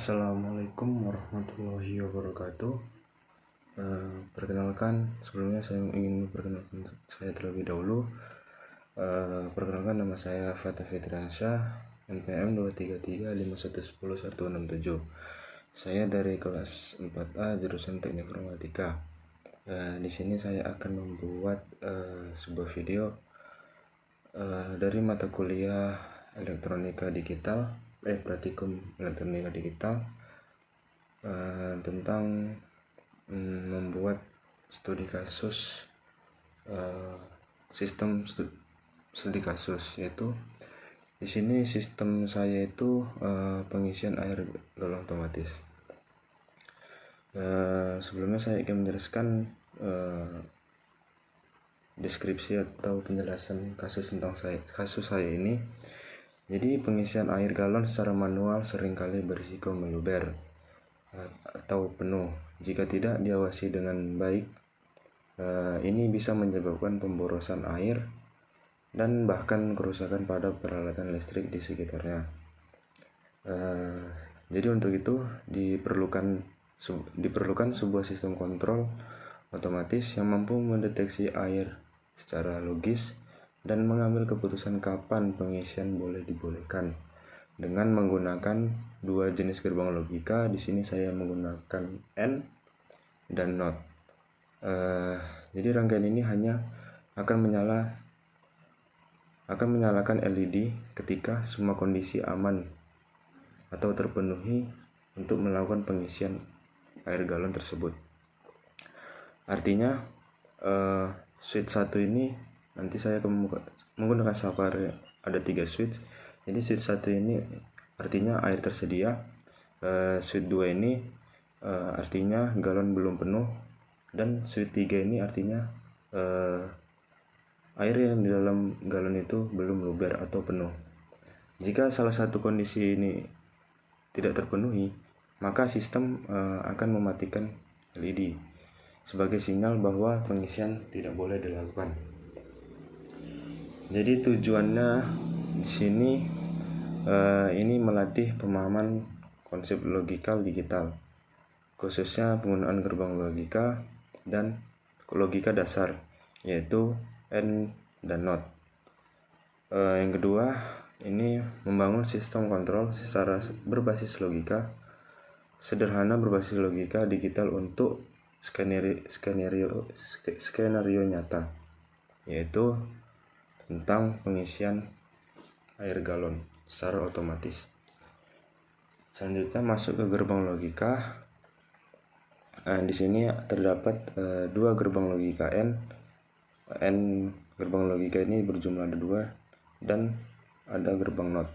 Assalamualaikum warahmatullahi wabarakatuh. Perkenalkan, sebelumnya saya ingin memperkenalkan saya terlebih dahulu. Perkenalkan, nama saya Fatah Fitriansyah, NPM 233510167. Saya dari kelas 4A jurusan Teknik Informatika. Di sini saya akan membuat sebuah video dari mata kuliah Elektronika Digital, Praktikum Elektronika Digital, tentang membuat studi kasus, sistem studi kasus, yaitu di sini sistem saya itu pengisian air galon otomatis. Sebelumnya saya ingin menjelaskan deskripsi atau penjelasan kasus saya ini. Jadi pengisian air galon secara manual seringkali berisiko meluber atau penuh. Jika tidak diawasi dengan baik, ini bisa menyebabkan pemborosan air dan bahkan kerusakan pada peralatan listrik di sekitarnya. Jadi untuk itu diperlukan sebuah sistem kontrol otomatis yang mampu mendeteksi air secara logis dan mengambil keputusan kapan pengisian boleh dibolehkan dengan menggunakan dua jenis gerbang logika. Di sini saya menggunakan AND dan NOT. Jadi rangkaian ini hanya akan menyalakan LED ketika semua kondisi aman atau terpenuhi untuk melakukan pengisian air galon tersebut. Artinya switch 1 ini nanti saya akan menggunakan sabar, ada 3 switch. Jadi switch 1 ini artinya air tersedia, switch 2 ini artinya galon belum penuh, dan switch 3 ini artinya air yang di dalam galon itu belum luber atau penuh. Jika salah satu kondisi ini tidak terpenuhi, maka sistem akan mematikan LED sebagai sinyal bahwa pengisian tidak boleh dilakukan. Jadi tujuannya di sini ini melatih pemahaman konsep logika digital, khususnya penggunaan gerbang logika dan logika dasar, yaitu AND dan NOT. Yang kedua, ini membangun sistem kontrol secara berbasis logika sederhana, berbasis logika digital untuk skenario nyata, yaitu tentang pengisian air galon secara otomatis. Selanjutnya masuk ke gerbang logika. Di sini terdapat dua gerbang logika N gerbang logika ini berjumlah ada 2, dan ada gerbang NOT.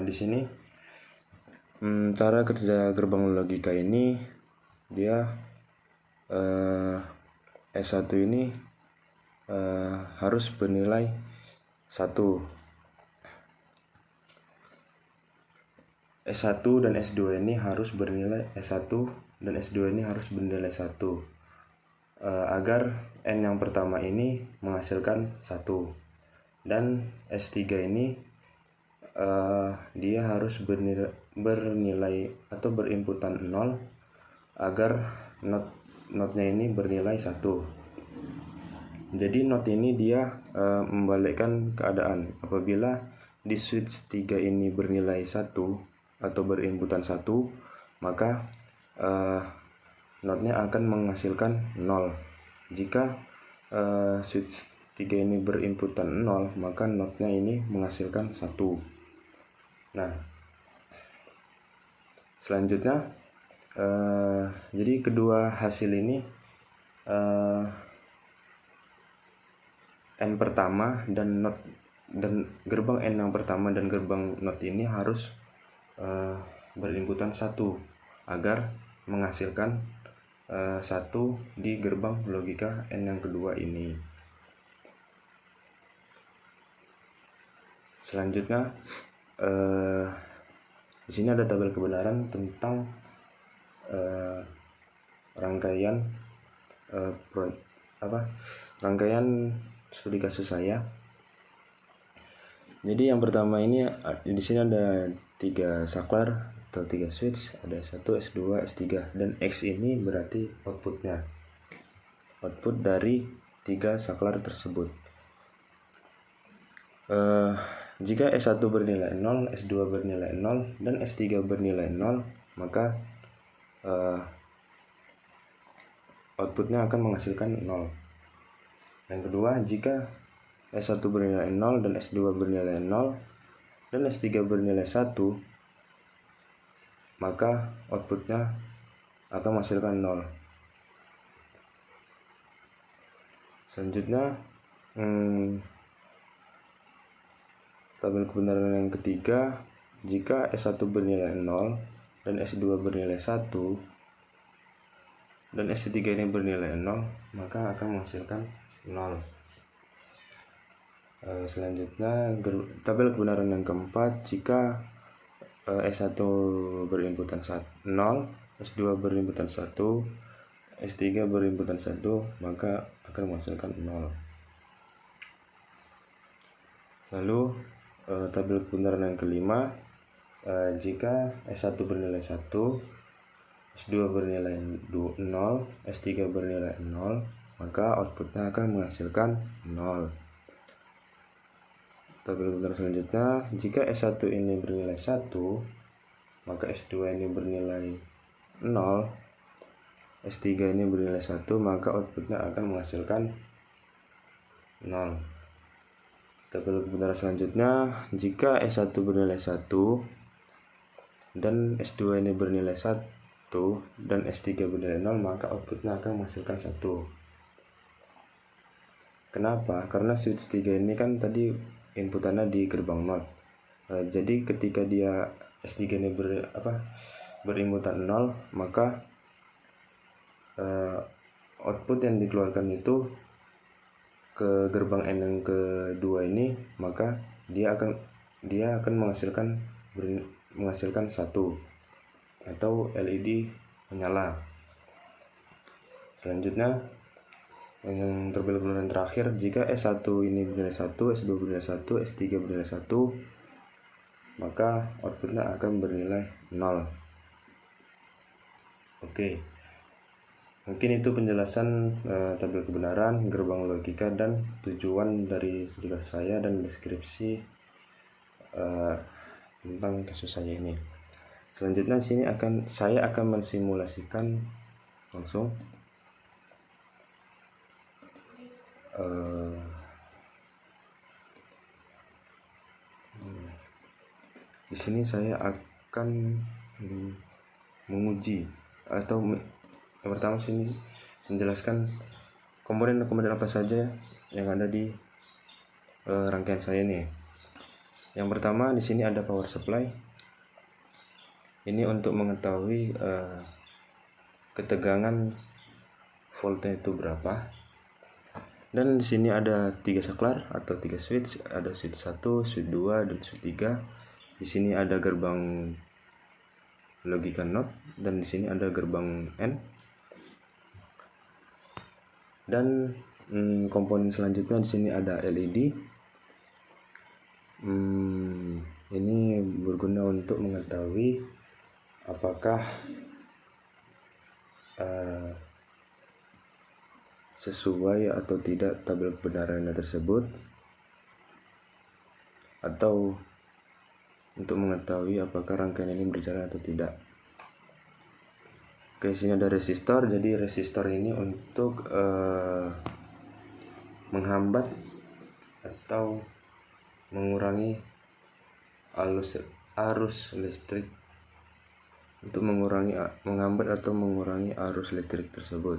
Di sini cara kerja gerbang logika ini, dia S1 ini harus bernilai 1. S1 dan S2 ini harus bernilai S1 dan S2 ini harus bernilai 1, agar N yang pertama ini menghasilkan 1, dan S3 ini dia harus bernilai atau berinputan 0, agar notnya ini bernilai 1. Jadi not ini dia membalikkan keadaan. Apabila di switch 3 ini bernilai 1 atau berinputan 1, maka notnya akan menghasilkan 0. Jika switch 3 ini berinputan 0, maka notnya ini menghasilkan 1. Nah, selanjutnya jadi kedua hasil ini N pertama dan gerbang N yang pertama dan gerbang NOT ini harus berinputan 1 agar menghasilkan 1 di gerbang logika N yang kedua ini. Selanjutnya di sini ada tabel kebenaran tentang rangkaian studi kasus saya. Jadi yang pertama ini di sini ada 3 saklar atau 3 switch, ada S1, S2, S3, dan X ini berarti outputnya, output dari 3 saklar tersebut. Jika S1 bernilai 0, S2 bernilai 0, dan S3 bernilai 0, maka outputnya akan menghasilkan 0. Yang kedua, jika S1 bernilai 0 dan S2 bernilai 0 dan S3 bernilai 1, maka outputnya akan menghasilkan 0. Selanjutnya, tabel kebenaran yang ketiga, jika S1 bernilai 0 dan S2 bernilai 1 dan S3 ini bernilai 0, maka akan menghasilkan 0. Selanjutnya, tabel kebenaran yang keempat, jika S1 berinputan 0, S2 berinputan 1, S3 berinputan 1, maka akan menghasilkan 0. Lalu tabel kebenaran yang kelima, jika S1 bernilai 1, S2 bernilai 0, S3 bernilai 0, maka outputnya akan menghasilkan 0. Tabel kebenaran selanjutnya, jika S1 ini bernilai 1, maka S2 ini bernilai 0, S3 ini bernilai 1, maka outputnya akan menghasilkan 0. Tabel kebenaran selanjutnya, jika S1 bernilai 1 dan S2 ini bernilai 1 dan S3 bernilai 0, maka outputnya akan menghasilkan 1. Kenapa? Karena switch 3 ini kan tadi inputannya di gerbang 0. Jadi ketika dia S3 ini berinputan 0, maka output yang dikeluarkan itu ke gerbang N yang kedua ini, maka dia akan menghasilkan 1 atau LED menyala. Selanjutnya, yang tabel kebenaran terakhir, jika S1 ini bernilai 1, S2 bernilai 1, S3 bernilai 1, maka outputnya akan bernilai 0. Oke, mungkin itu penjelasan tabel kebenaran, gerbang logika, dan tujuan dari tugas saya dan deskripsi tentang kasus saya ini. Selanjutnya sini saya akan mensimulasikan langsung. Di sini saya akan menguji atau yang pertama sini menjelaskan komponen-komponen apa saja yang ada di rangkaian saya ini. Yang pertama di sini ada power supply. Ini untuk mengetahui ketegangan voltnya itu berapa. Dan di sini ada 3 saklar atau 3 switch, ada switch 1, switch 2, dan switch 3. Di sini ada gerbang logika NOT dan di sini ada gerbang N. Dan komponen selanjutnya di sini ada LED. Ini berguna untuk mengetahui apakah sesuai atau tidak tabel kebenarannya tersebut, atau untuk mengetahui apakah rangkaian ini berjalan atau tidak. Oke, sini ada resistor. Jadi resistor ini untuk menghambat atau mengurangi arus listrik, untuk menghambat atau mengurangi arus listrik tersebut.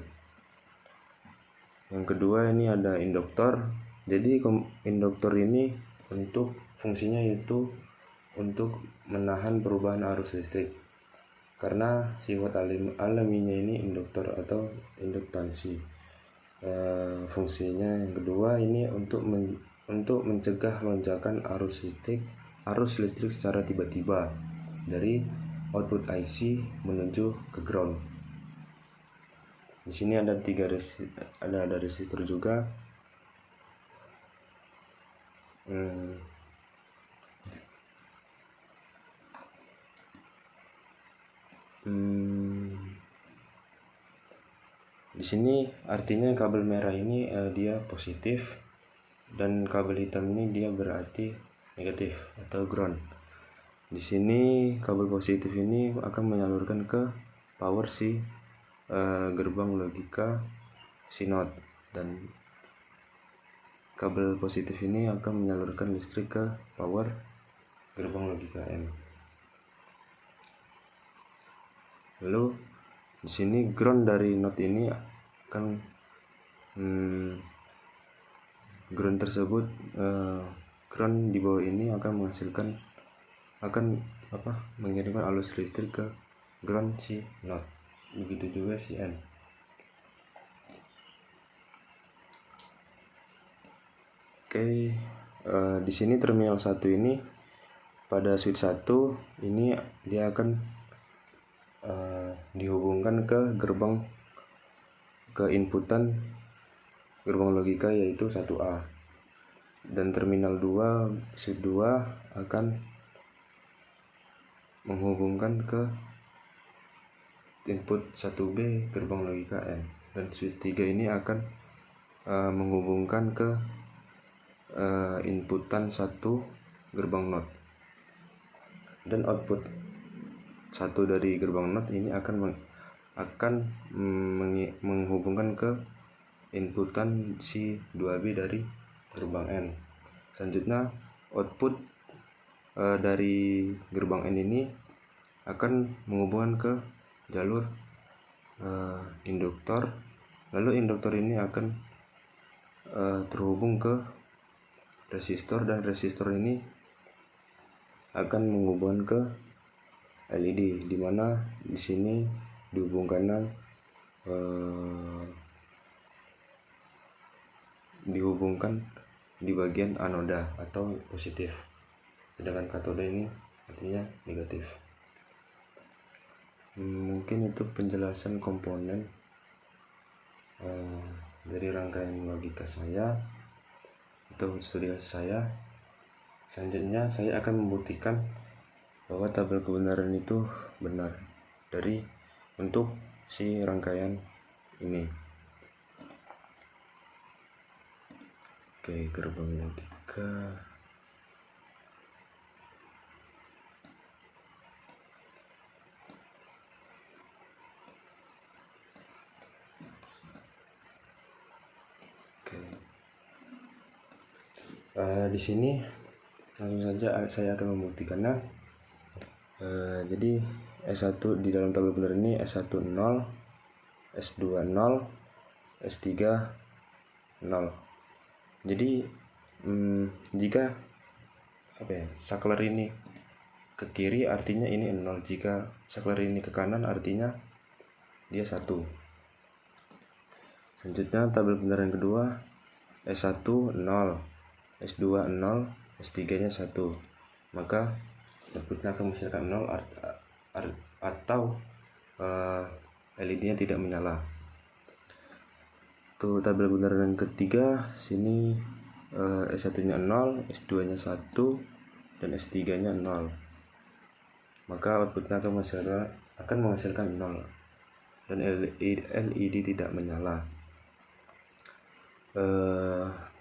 Yang kedua ini ada induktor. Jadi induktor ini untuk fungsinya itu untuk menahan perubahan arus listrik, karena sifat alaminya ini induktor atau induktansi. Fungsinya yang kedua ini untuk mencegah lonjakan arus listrik secara tiba-tiba dari output IC menuju ke ground. Di sini ada ada resistor juga. Di sini artinya kabel merah ini dia positif, dan kabel hitam ini dia berarti negatif atau ground. Di sini kabel positif ini akan menyalurkan ke power si gerbang logika si NOT, dan kabel positif ini akan menyalurkan listrik ke power gerbang logika N. Lalu di sini ground dari NOT ini akan ground tersebut ground di bawah ini akan mengirimkan arus listrik ke ground si NOT, begitu juga si N. Oke, di sini terminal 1 ini pada switch 1 ini dia akan dihubungkan ke inputan gerbang logika yaitu 1A, dan terminal 2 switch 2 akan menghubungkan ke input 1B gerbang logika N, dan switch 3 ini akan menghubungkan ke inputan 1 gerbang NOT, dan output 1 dari gerbang NOT ini akan menghubungkan ke inputan si 2B dari gerbang N. Selanjutnya output dari gerbang N ini akan menghubungkan ke jalur induktor, lalu induktor ini akan terhubung ke resistor, dan resistor ini akan menghubungkan ke LED, di mana di sini dihubungkan di bagian anoda atau positif, sedangkan katoda ini artinya negatif. Mungkin itu penjelasan komponen dari rangkaian logika saya atau studi saya. Selanjutnya saya akan membuktikan bahwa tabel kebenaran itu benar untuk si rangkaian ini. Oke, gerbang logika. Oke. Di sini langsung saja saya akan membuktikannya. Jadi S1 di dalam tabel benar ini S1 0, S2 0, S3 0. Jadi jika saklar ini ke kiri artinya ini 0, jika saklar ini ke kanan artinya dia 1. Selanjutnya tabel benar yang kedua S1 0, S2 0, S3 nya 1, maka outputnya akan menghasilkan 0 atau LED nya tidak menyala. Tuh tabel kebenaran yang ketiga, sini S1 nya 0, S2 nya 1, dan S3 nya 0, maka outputnya akan menghasilkan 0 dan LED tidak menyala.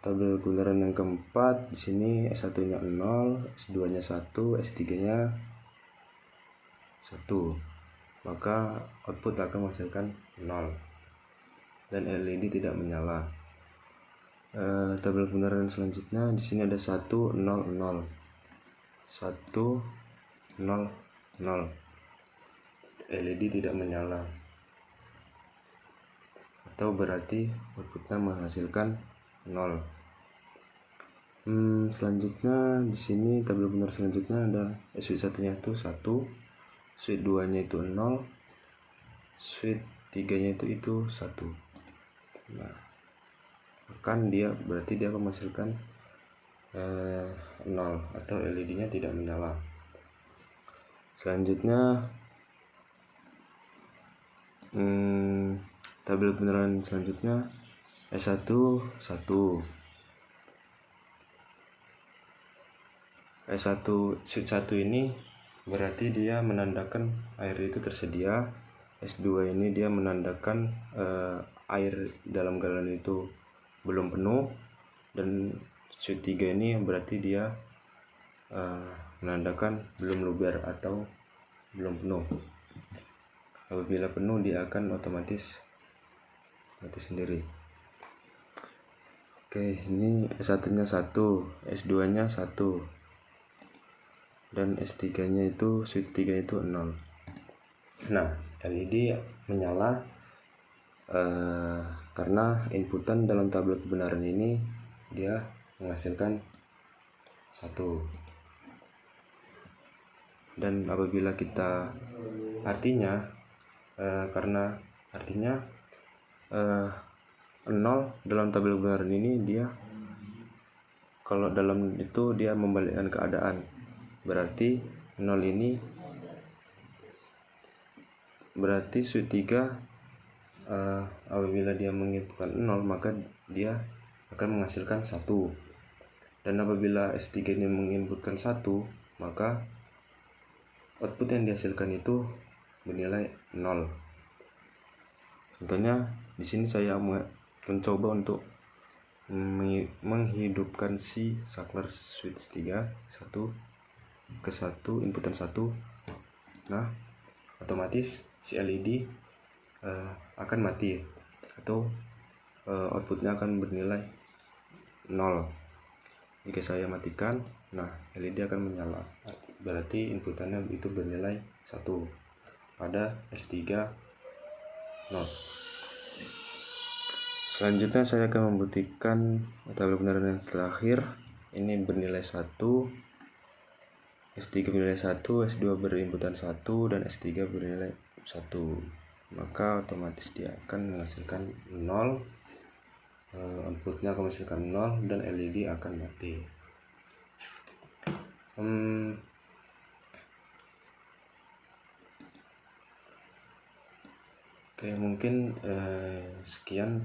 Tabel kebenaran yang keempat, di sini S1 nya 0, S2 nya 1, S3 nya 1, maka output akan menghasilkan 0 dan LED tidak menyala. Tabel kebenaran selanjutnya, di sini ada 1 0 0, 1 0 0, LED tidak menyala, atau berarti outputnya menghasilkan 0. Selanjutnya di sini tabel benar selanjutnya ada switch 1 nya itu 1, switch 2 nya itu 0, switch 3 nya itu 1. Nah, kan berarti dia akan menghasilkan 0 atau LED nya tidak menyala. Selanjutnya tabel kebenaran selanjutnya S1 1, S1 switch 1 ini berarti dia menandakan air itu tersedia. S2 ini dia menandakan air dalam galon itu belum penuh, dan switch 3 ini berarti dia menandakan belum luber atau belum penuh. Apabila penuh dia akan otomatis mati sendiri. Oke, ini S1 nya 1, S2 nya 1, dan S3 nya itu switch 3 itu 0. Nah, LED menyala karena inputan dalam tabel kebenaran ini dia menghasilkan 1. Dan apabila kita karena 0 dalam tabel kebenaran ini, dia kalau dalam itu dia membalikkan keadaan, berarti 0 ini berarti switch 3 apabila dia menginputkan 0 maka dia akan menghasilkan 1. Dan apabila S3 ini menginputkan 1, maka output yang dihasilkan itu bernilai 0. Contohnya di sini saya mencoba untuk menghidupkan si saklar switch 3 1 ke 1, inputan 1. Nah, otomatis si LED akan mati atau outputnya akan bernilai 0. Jika saya matikan, nah LED akan menyala, berarti inputannya itu bernilai 1 pada S3 not. Selanjutnya saya akan membuktikan tabel kebenaran yang terakhir. Ini bernilai 1, S3 bernilai 1, S2 berinputan 1, dan S3 bernilai 1. Maka otomatis dia akan menghasilkan 0, outputnya akan menghasilkan 0, dan LED akan mati. Oke, mungkin sekian.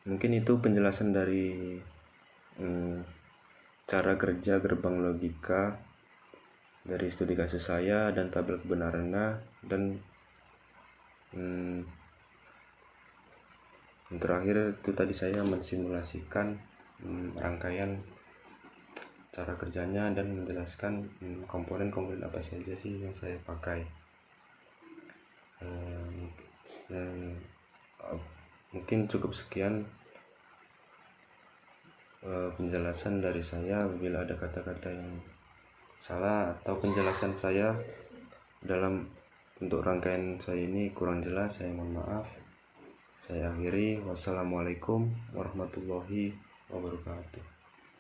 Mungkin itu penjelasan dari cara kerja gerbang logika dari studi kasus saya dan tabel kebenarannya. Dan yang terakhir itu tadi saya mensimulasikan rangkaian cara kerjanya dan menjelaskan komponen-komponen apa saja sih yang saya pakai. Mungkin cukup sekian penjelasan dari saya. Apabila ada kata-kata yang salah atau penjelasan saya dalam untuk rangkaian saya ini kurang jelas, saya mohon maaf. Saya akhiri. Wassalamualaikum warahmatullahi wabarakatuh.